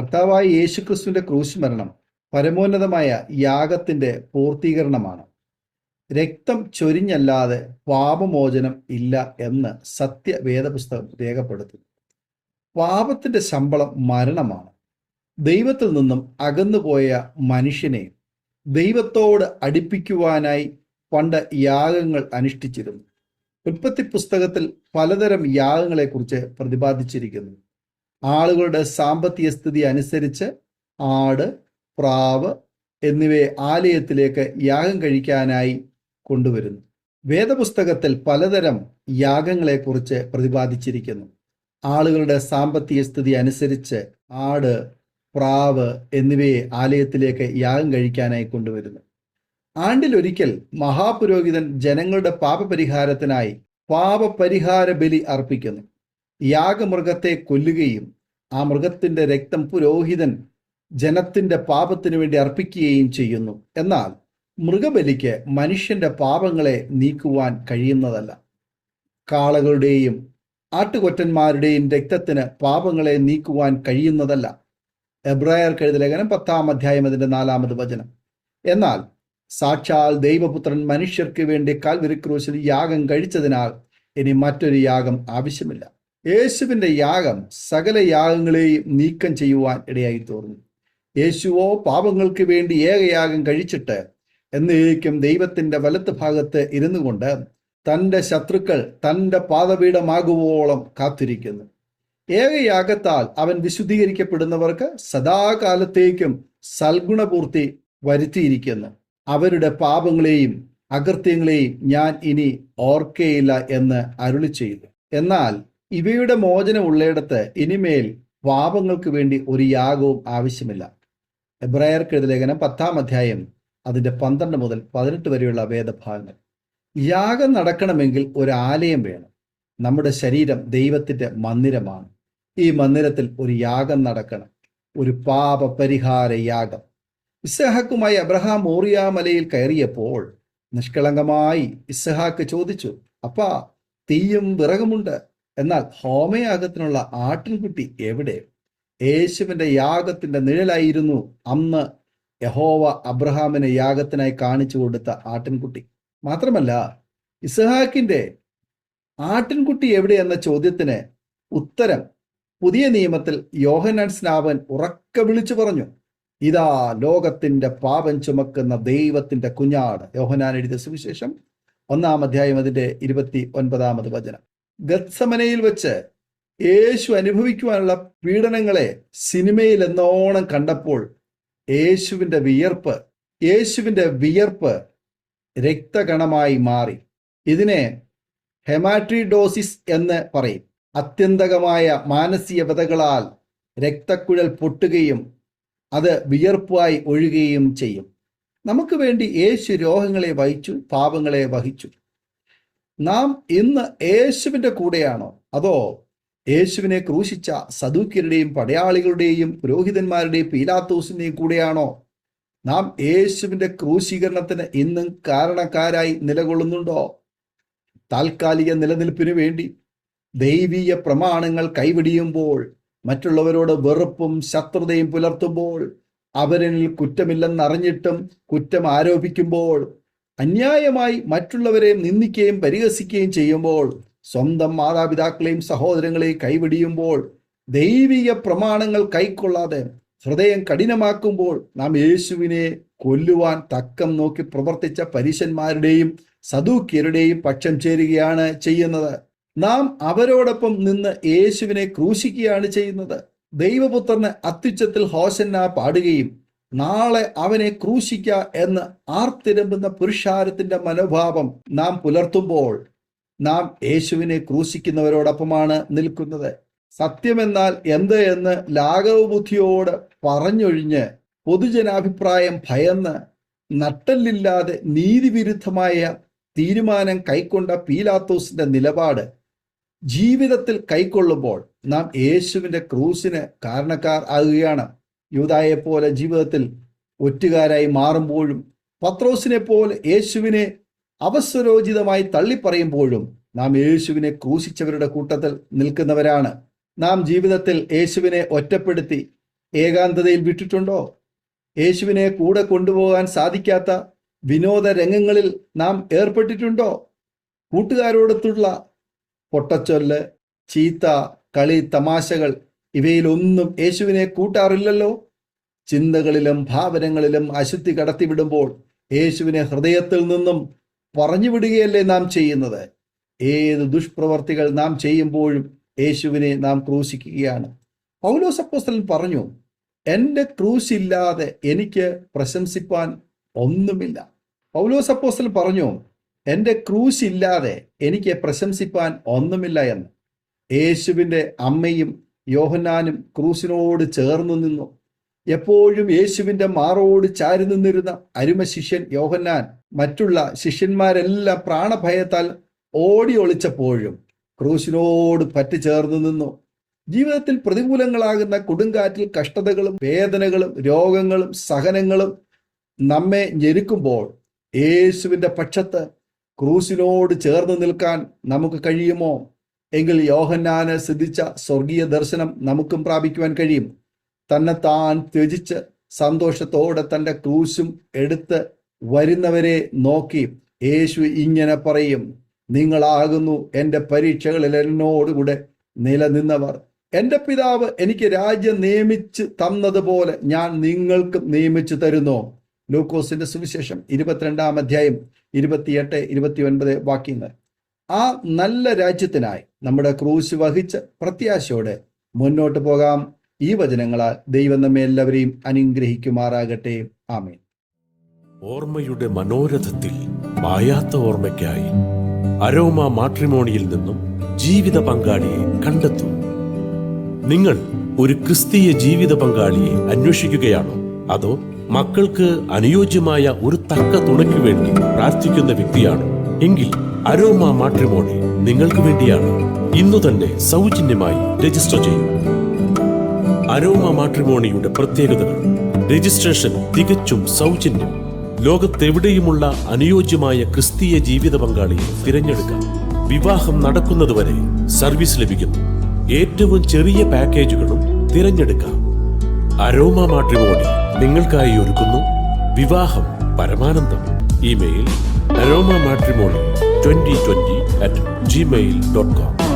കർത്താവായ യേശുക്രിസ്തുവിന്റെ ക്രൂശ് മരണം പരമോന്നതമായ യാഗത്തിന്റെ പൂർത്തീകരണമാണ്. രക്തം ചൊരിഞ്ഞല്ലാതെ പാപമോചനം ഇല്ല എന്ന് സത്യവേദപുസ്തകം രേഖപ്പെടുത്തുന്നു. പാപത്തിന്റെ ശമ്പളം മരണമാണ്. ദൈവത്തിൽ നിന്നും അകന്നുപോയ മനുഷ്യനെ ദൈവത്തോട് അടുപ്പിക്കുവാനായി പണ്ട് യാഗങ്ങൾ അനുഷ്ഠിച്ചിരുന്നു. ഉൽപ്പത്തി പുസ്തകത്തിൽ പലതരം യാഗങ്ങളെക്കുറിച്ച് പ്രതിപാദിച്ചിരിക്കുന്നു. ആളുകളുടെ സാമ്പത്തിക സ്ഥിതി അനുസരിച്ച് ആട്, പ്രാവ് എന്നിവയെ ആലയത്തിലേക്ക് യാഗം കഴിക്കാനായി കൊണ്ടുവരുന്നു. വേദപുസ്തകത്തിൽ പലതരം യാഗങ്ങളെക്കുറിച്ച് പ്രതിപാദിച്ചിരിക്കുന്നു. ആളുകളുടെ സാമ്പത്തിക സ്ഥിതി അനുസരിച്ച് ആട്, പ്രാവ് എന്നിവയെ ആലയത്തിലേക്ക് യാഗം കഴിക്കാനായി കൊണ്ടുവരുന്നു. ആണ്ടിലൊരിക്കൽ മഹാപുരോഹിതൻ ജനങ്ങളുടെ പാപപരിഹാരത്തിനായി പാപപരിഹാര ബലി അർപ്പിക്കുന്നു. യാഗമൃഗത്തെ കൊല്ലുകയും ആ മൃഗത്തിന്റെ രക്തം പുരോഹിതൻ ജനത്തിന്റെ പാപത്തിനു വേണ്ടി അർപ്പിക്കുകയും ചെയ്യുന്നു. എന്നാൽ മൃഗബലിക്ക് മനുഷ്യന്റെ പാപങ്ങളെ നീക്കുവാൻ കഴിയുന്നതല്ല. കാളകളുടെയും ആട്ടുകൊറ്റന്മാരുടെയും രക്തത്തിന് പാപങ്ങളെ നീക്കുവാൻ കഴിയുന്നതല്ല. എബ്രായർക്ക് എഴുതിയ ലേഖനം 10-ാം അധ്യായം അതിന്റെ 4-ാമത് വചനം. എന്നാൽ സാക്ഷാൽ ദൈവപുത്രൻ മനുഷ്യർക്ക് വേണ്ടി കാൽവരി ക്രൂശിൽ യാഗം കഴിച്ചതിനാൽ ഇനി മറ്റൊരു യാഗം ആവശ്യമില്ല. യേശുവിന്റെ യാഗം സകല യാഗങ്ങളെയും നീക്കം ചെയ്യുവാൻ ഇടയായി തീർന്നു. യേശുവോ പാപങ്ങൾക്ക് വേണ്ടി ഏകയാഗം കഴിച്ചിട്ട് എന്നേക്കും ദൈവത്തിന്റെ വലത്ത് ഭാഗത്ത് ഇരുന്നു കൊണ്ട് തൻ്റെ ശത്രുക്കൾ തൻ്റെ പാദപീഠമാകുവോളം കാത്തിരിക്കുന്നു. ഏകയാഗത്താൽ അവൻ വിശുദ്ധീകരിക്കപ്പെടുന്നവർക്ക് സദാകാലത്തേക്കും സൽഗുണപൂർത്തി വരുത്തിയിരിക്കുന്നു. അവരുടെ പാപങ്ങളെയും അകൃത്യങ്ങളെയും ഞാൻ ഇനി ഓർക്കയില്ല എന്ന് അരുളി ചെയ്തു. എന്നാൽ ഇവയുടെ മോചനം ഉള്ളിടത്ത് ഇനിമേൽ പാപങ്ങൾക്ക് വേണ്ടി ഒരു യാഗവും ആവശ്യമില്ല. എബ്രായർക്ക് എഴുതിയ ലേഖനം 10-ാം അധ്യായം അതിന്റെ 12 മുതൽ 18 വരെയുള്ള വേദഭാഗങ്ങൾ. യാഗം നടക്കണമെങ്കിൽ ഒരു ആലയം വേണം. നമ്മുടെ ശരീരം ദൈവത്തിന്റെ മന്ദിരമാണ്. ഈ മന്ദിരത്തിൽ ഒരു യാഗം നടക്കണം, ഒരു പാപ പരിഹാര യാഗം. ഇസ്ഹാക്കുമായി അബ്രഹാം മോറിയ മലയിൽ കയറിയപ്പോൾ നിഷ്കളങ്കമായി ഇസ്ഹാക്ക് ചോദിച്ചു, അപ്പാ, തീയും വിറകുമുണ്ട്, എന്നാൽ ഹോമയാഗത്തിനുള്ള ആട്ടിൻകുട്ടി എവിടെ? യേശുവിന്റെ യാഗത്തിന്റെ നിഴലായിരുന്നു അന്ന് യഹോവ അബ്രഹാമിനെ യാഗത്തിനായി കാണിച്ചു കൊടുത്ത ആട്ടിൻകുട്ടി. മാത്രമല്ല, ഇസ്ഹാക്കിന്റെ ആട്ടിൻകുട്ടി എവിടെ എന്ന ചോദ്യത്തിന് ഉത്തരം പുതിയ നിയമത്തിൽ യോഹന്നാൻ സ്നാപകൻ ഉറക്കെ വിളിച്ചു പറഞ്ഞു, ഇതാ ലോകത്തിന്റെ പാപം ചുമക്കുന്ന ദൈവത്തിന്റെ കുഞ്ഞാട്. യോഹന്നാൻ എഴുതിയ സുവിശേഷം 1-ാം അധ്യായം അതിന്റെ 29-ാമത് വചനം. ഗത്സമനയിൽ വെച്ച് യേശു അനുഭവിക്കുവാനുള്ള പീഡനങ്ങളെ സിനിമയിൽ എന്നോണം കണ്ടപ്പോൾ യേശുവിന്റെ വിയർപ്പ് രക്തകണമായി മാറി. ഇതിനെ ഹെമാട്രിഡോസിസ് എന്ന് പറയും. അത്യന്തകമായ മാനസിക വ്യതകളാൽ രക്തക്കുഴൽ പൊട്ടുകയും അത് വിയർപ്പായി ഒഴുകുകയും ചെയ്യും. നമുക്ക് വേണ്ടി യേശു രോഗങ്ങളെ വഹിച്ചു, പാപങ്ങളെ വഹിച്ചു. നാം ഇന്ന് യേശുവിൻ്റെ കൂടെയാണോ, അതോ യേശുവിനെ ക്രൂശിച്ച സദൂക്യരുടെയും പടയാളികളുടെയും പുരോഹിതന്മാരുടെയും പീലാത്തോസിന്റെയും കൂടെയാണോ? നാം യേശുവിൻ്റെ ക്രൂശീകരണത്തിന് ഇന്നും കാരണക്കാരായി നിലകൊള്ളുന്നുണ്ടോ? താൽക്കാലിക നിലനിൽപ്പിനു വേണ്ടി ദൈവീയ പ്രമാണങ്ങൾ കൈവിടിയുമ്പോൾ, മറ്റുള്ളവരോട് വെറുപ്പും ശത്രുതയും പുലർത്തുമ്പോൾ, അവരിൽ കുറ്റമില്ലെന്നറിഞ്ഞിട്ടും കുറ്റം ആരോപിക്കുമ്പോൾ, അന്യായമായി മറ്റുള്ളവരെ നിന്ദിക്കുകയും പരിഹസിക്കുകയും ചെയ്യുമ്പോൾ, സ്വന്തം മാതാപിതാക്കളെയും സഹോദരങ്ങളെയും കൈവിടിയുമ്പോൾ, ദൈവിക പ്രമാണങ്ങൾ കൈക്കൊള്ളാതെ ഹൃദയം കഠിനമാക്കുമ്പോൾ, നാം യേശുവിനെ കൊല്ലുവാൻ തക്കം നോക്കി പ്രവർത്തിച്ച പരീശന്മാരുടെയും സദൂക്യരുടെയും പക്ഷം ചേരുകയാണ് ചെയ്യുന്നത്. നാം അവരോടൊപ്പം നിന്ന് യേശുവിനെ ക്രൂശിക്കുകയാണ് ചെയ്യുന്നത്. ദൈവപുത്രന് അത്യുച്ചത്തിൽ ഹോശന്ന പാടുകയും നാളെ അവനെ ക്രൂശിക്ക എന്ന് ആർത്തിരമ്പുന്ന പുരുഷാരത്തിന്റെ മനോഭാവം നാം പുലർത്തുമ്പോൾ നാം യേശുവിനെ ക്രൂശിക്കുന്നവരോടൊപ്പമാണ് നിൽക്കുന്നത്. സത്യമെന്നാൽ എന്ത് എന്ന് ലാഘവ ബുദ്ധിയോട് പറഞ്ഞൊഴിഞ്ഞ് പൊതുജനാഭിപ്രായം ഭയന്ന് നട്ടല്ലില്ലാതെ നീതിവിരുദ്ധമായ തീരുമാനം കൈക്കൊണ്ട പീലാത്തോസിന്റെ നിലപാട് ജീവിതത്തിൽ കൈക്കൊള്ളുമ്പോൾ നാം യേശുവിൻ്റെ ക്രൂശിന് കാരണക്കാർ ആകുകയാണ്. യൂദായെ പോലെ ജീവിതത്തിൽ ഒറ്റുകാരായി മാറുമ്പോഴും, പത്രോസിനെ പോലെ യേശുവിനെ അവസരോചിതമായി തള്ളിപ്പറയുമ്പോഴും നാം യേശുവിനെ ക്രൂശിച്ചവരുടെ കൂട്ടത്തിൽ നിൽക്കുന്നവരാണ്. നാം ജീവിതത്തിൽ യേശുവിനെ ഒറ്റപ്പെടുത്തി ഏകാന്തതയിൽ വിട്ടിട്ടുണ്ടോ? യേശുവിനെ കൂടെ കൊണ്ടുപോകാൻ സാധിക്കാത്ത വിനോദ രംഗങ്ങളിൽ നാം ഏർപ്പെട്ടിട്ടുണ്ടോ? കൂട്ടുകാരോടൊത്തുള്ള പൊട്ടച്ചൊല്ല്, ചീത്ത, കളി, തമാശകൾ ഇവയിലൊന്നും യേശുവിനെ കൂട്ടാറില്ലല്ലോ. ചിന്തകളിലും ഭാവനകളിലും അശുദ്ധി കടത്തിവിടുമ്പോൾ യേശുവിനെ ഹൃദയത്തിൽ നിന്നും പറഞ്ഞു വിടുകയല്ലേ നാം ചെയ്യുന്നത്? ഏത് ദുഷ്പ്രവർത്തികൾ നാം ചെയ്യുമ്പോഴും യേശുവിനെ നാം ക്രൂശിക്കുകയാണ്. പൗലോസ് അപ്പോസ്തലൻ പറഞ്ഞു, എൻ്റെ ക്രൂശില്ലാതെ എനിക്ക് പ്രശംസിപ്പാൻ ഒന്നുമില്ല. പൗലോസ് അപ്പോസ്തലൻ പറഞ്ഞു, എൻ്റെ ക്രൂശില്ലാതെ എനിക്ക് പ്രശംസിപ്പാൻ ഒന്നുമില്ല എന്ന്. യേശുവിൻ്റെ അമ്മയും യോഹന്നാനും ക്രൂശിനോട് ചേർന്ന് നിന്നു. എപ്പോഴും യേശുവിൻ്റെ മാറോട് ചാരി നിന്നിരുന്ന അരുമ ശിഷ്യൻ യോഹന്നാൻ മറ്റുള്ള ശിഷ്യന്മാരെല്ലാം പ്രാണഭയത്താൽ ഓടി ഒളിച്ചപ്പോഴും ക്രൂശിനോട് പറ്റിച്ചേർന്ന് നിന്നു. ജീവിതത്തിൽ പ്രതികൂലങ്ങളാകുന്ന കൊടുങ്കാറ്റിൽ കഷ്ടതകളും വേദനകളും രോഗങ്ങളും സഹനങ്ങളും നമ്മെ ഞെരുക്കുമ്പോൾ യേശുവിൻ്റെ പക്ഷത്ത് ക്രൂശിനോട് ചേർന്ന് നിൽക്കാൻ നമുക്ക് കഴിയുമോ? എങ്കിൽ യോഹന്നാന് സിദ്ധിച്ച സ്വർഗീയ ദർശനം നമുക്കും പ്രാപിക്കുവാൻ കഴിയും. തന്നെത്താൻ ത്യജിച്ച് സന്തോഷത്തോടെ തൻ്റെ ക്രൂശും എടുത്ത് വരുന്നവരെ നോക്കി യേശു ഇങ്ങനെ പറയും, നിങ്ങളാകുന്നു എൻ്റെ പരീക്ഷകളിൽ എന്നോടുകൂടെ നിലനിന്നവർ. എൻ്റെ പിതാവ് എനിക്ക് രാജ്യം നിയമിച്ച് തന്നതുപോലെ ഞാൻ നിങ്ങൾക്കും നിയമിച്ചു തരുന്നു. ലൂക്കോസിന്റെ സുവിശേഷം 22-ാം അധ്യായം 28-29 വാക്യങ്ങൾ. ആ നല്ല രാജ്യത്തിനായി നമ്മുടെ ക്രൂശ് വഹിച്ച് പ്രത്യാശയോടെ മുന്നോട്ട് പോകാം. ഈ വചനങ്ങളാൽ ദൈവം നമ്മെ എല്ലാവരെയും അനുഗ്രഹിക്കുമാറാകട്ടെ. ആമേൻ. ഓർമ്മയുടെ മനോരഥത്തിൽ മായാത്ത ഓർമ്മയ്ക്കായി അരോമ മാട്രിമോണിയിൽ നിന്നും ജീവിത പങ്കാളിയെ കണ്ടെത്തൂ. നിങ്ങൾ ഒരു ക്രിസ്തീയ ജീവിത പങ്കാളിയെ അന്വേഷിക്കുകയാണോ? അതോ മക്കൾക്ക് അനുയോജ്യമായ ഒരു തക്ക തുണയ്ക്ക് വേണ്ടി പ്രാർത്ഥിക്കുന്ന വ്യക്തിയാണോ? എങ്കിൽ അരോമ മാട്രിമോണി നിങ്ങൾക്ക് വേണ്ടിയാണ്. ഇന്നു തന്നെ സൗജന്യമായി രജിസ്റ്റർ ചെയ്യൂ. അരോമ മാട്രിമോണിയുടെ പ്രത്യേകതകൾ: രജിസ്ട്രേഷൻ തികച്ചും സൗജന്യം. ലോകത്തെവിടെയുമുള്ള അനുയോജ്യമായ ക്രിസ്തീയ ജീവിത പങ്കാളിയെ തിരഞ്ഞെടുക്കാം. വിവാഹം നടക്കുന്നതുവരെ സർവീസ് ലഭിക്കുന്നു. ഏറ്റവും ചെറിയ പാക്കേജുകളും തിരഞ്ഞെടുക്കാം. അരോമ മാട്രിമോണി നിങ്ങൾക്കായി ഒരുക്കുന്നു വിവാഹം പരമാനന്ദം. Email aroma matrimony2020@gmail.com